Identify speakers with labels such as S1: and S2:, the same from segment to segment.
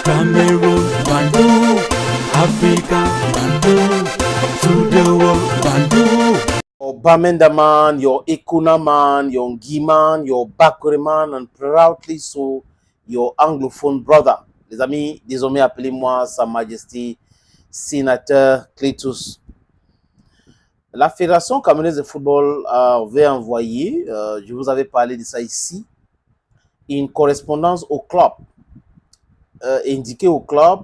S1: Cameroon, Bandung, Africa, Bandung, to the world, Bandung.
S2: Your Bamenda man, your Ekuna man, your Ngi man, your Bakure man, and proudly so, your anglophone brother. Les amis, désormais appelez-moi Sa Majesté Sénateur Cletus. La Fédération camerounaise de football avait envoyé, je vous avais parlé de ça ici, une correspondance au club, indiqué au club,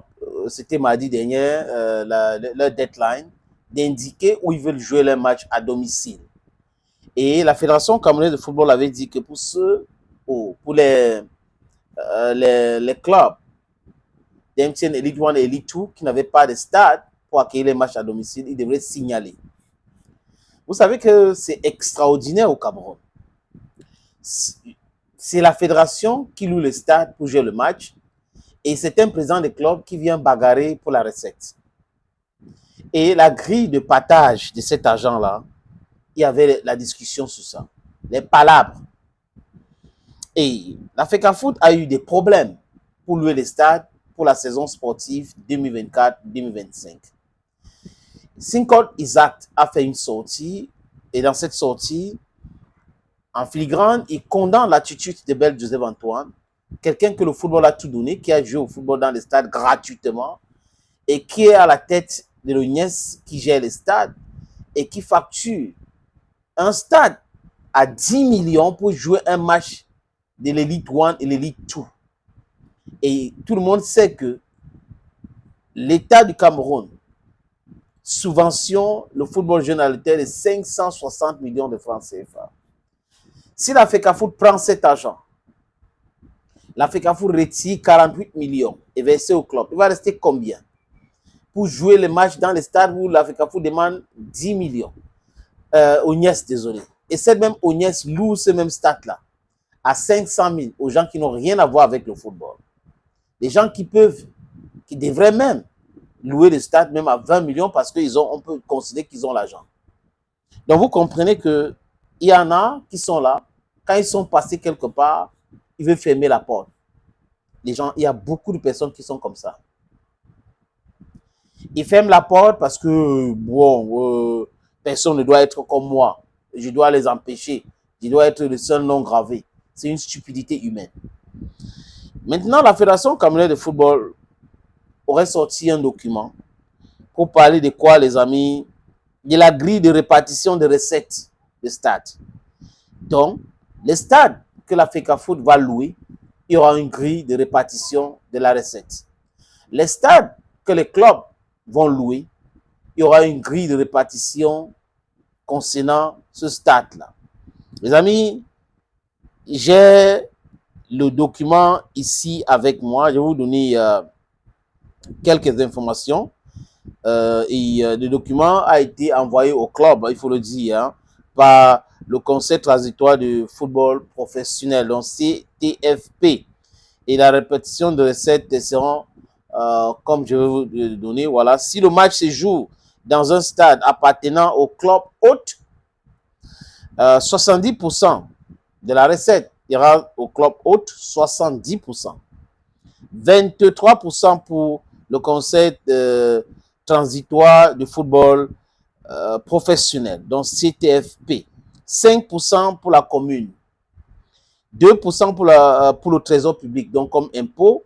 S2: c'était mardi dernier, leur deadline, d'indiquer où ils veulent jouer leur match à domicile. Et la Fédération camerounaise de football avait dit que pour les clubs d'MTN Elite 1 et Elite 2 qui n'avaient pas de stade pour accueillir les matchs à domicile, ils devraient signaler. Vous savez que c'est extraordinaire au Cameroun. C'est la fédération qui loue le stade pour jouer le match et c'est un président de club qui vient bagarrer pour la recette. Et la grille de partage de cet argent-là, il y avait la discussion sur ça, les palabres. Et la FECAFOOT a eu des problèmes pour louer les stades pour la saison sportive 2024-2025. Sinkot Isaac a fait une sortie et dans cette sortie, en filigrane, il condamne l'attitude de Bel Joseph Antoine, quelqu'un que le football a tout donné, qui a joué au football dans les stades gratuitement et qui est à la tête de l'ONIES qui gère les stades et qui facture un stade à 10 millions pour jouer un match de l'Elite 1 et l'Elite 2. Et tout le monde sait que l'État du Cameroun subventionne le football jeune à l'hôtel de 560 millions de francs CFA. Si la FECAFOOT prend cet argent, la FECAFOOT retire 48 millions et verse au club. Il va rester combien pour jouer le match dans les stades où la FECAFOOT demande 10 millions ONIES, désolé. Et cette même ONIES loue ce même stade-là à 500 000 aux gens qui n'ont rien à voir avec le football. Les gens qui devraient même louer le stade même à 20 millions parce qu'on peut considérer qu'ils ont l'argent. Donc vous comprenez qu'il y en a qui sont là, quand ils sont passés quelque part, ils veulent fermer la porte. Les gens, il y a beaucoup de personnes qui sont comme ça. Ils ferment la porte parce que, bon, personne ne doit être comme moi. Je dois les empêcher. Je dois être le seul non gravé. C'est une stupidité humaine. Maintenant, la Fédération camerounaise de football aurait sorti un document pour parler de quoi, les amis? De la grille de répartition de recettes de stade. Donc, les stades que la FECAFOOT va louer, il y aura une grille de répartition de la recette. Les stades que les clubs vont louer, il y aura une grille de répartition concernant ce stade-là. Les amis, j'ai le document ici avec moi. Je vais vous donner quelques informations. Le document a été envoyé au club, il faut le dire, hein, par le Conseil transitoire de football professionnel, donc CTFP. Et la répétition de recettes seront, comme je vais vous le donner, voilà. Si le match se joue dans un stade appartenant au club hôte, 70% de la recette ira au club hôte, 70%. 23% pour le Conseil transitoire de football professionnel, donc CTFP. 5% pour la commune. 2% pour le trésor public, donc comme impôt.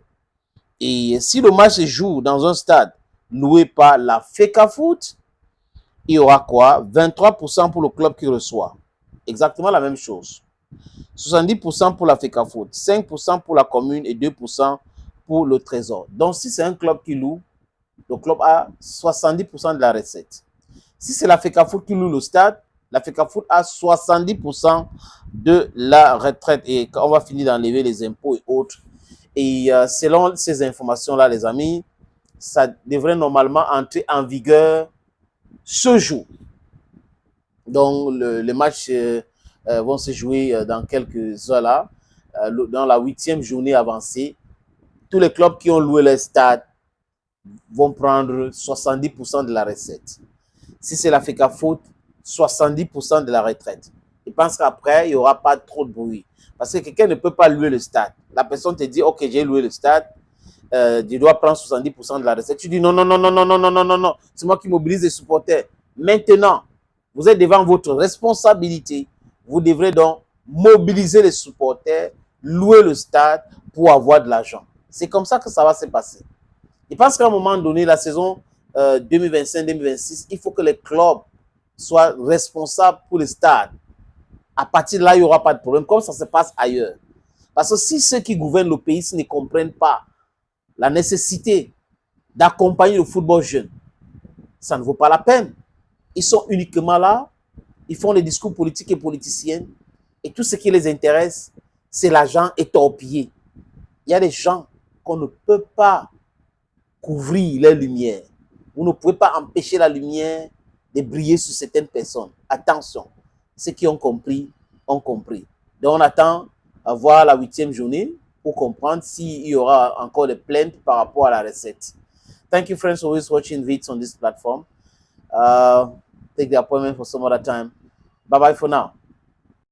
S2: Et si le match se joue dans un stade loué par la FECAFOOT, il y aura quoi? 23% pour le club qui reçoit. Exactement la même chose. 70% pour la FECAFOOT, 5% pour la commune et 2% pour le trésor. Donc, si c'est un club qui loue, le club a 70% de la recette. Si c'est la FECAFOOT qui loue le stade, la FECAFOOT a 70% de la retraite. Et on va finir d'enlever les impôts et autres. Et selon ces informations-là, les amis, ça devrait normalement entrer en vigueur ce jour. Donc, les matchs vont se jouer dans quelques heures là, dans la 8e journée avancée. Tous les clubs qui ont loué les stades vont prendre 70% de la recette. Si c'est la FECAFOOT, 70% de la retraite. Je pense qu'après, il n'y aura pas trop de bruit. Parce que quelqu'un ne peut pas louer le stade. La personne te dit, ok, j'ai loué le stade. je dois prendre 70% de la recette. Tu dis non, non, non, non, non, non, non, non, non, non. C'est moi qui mobilise les supporters. Maintenant, vous êtes devant votre responsabilité. Vous devrez donc mobiliser les supporters, louer le stade pour avoir de l'argent. C'est comme ça que ça va se passer. Je pense qu'à un moment donné, la saison 2025-2026, il faut que les clubs soient responsables pour le stade. À partir de là, il n'y aura pas de problème, comme ça se passe ailleurs. Parce que si ceux qui gouvernent le pays ne comprennent pas la nécessité d'accompagner le football jeune, ça ne vaut pas la peine. Ils sont uniquement là, ils font des discours politiques et politiciens, et tout ce qui les intéresse, c'est l'argent étorpillé. Il y a des gens qu'on ne peut pas couvrir les lumières. Vous ne pouvez pas empêcher la lumière de briller sur certaines personnes. Attention, ceux qui ont compris, ont compris. Donc on attend à voir la 8e journée pour comprendre s'il y aura encore des plaintes par rapport à la recette. Thank you, friends, for always watching vids on this platform. Take the appointment for some other time. Bye-bye for now.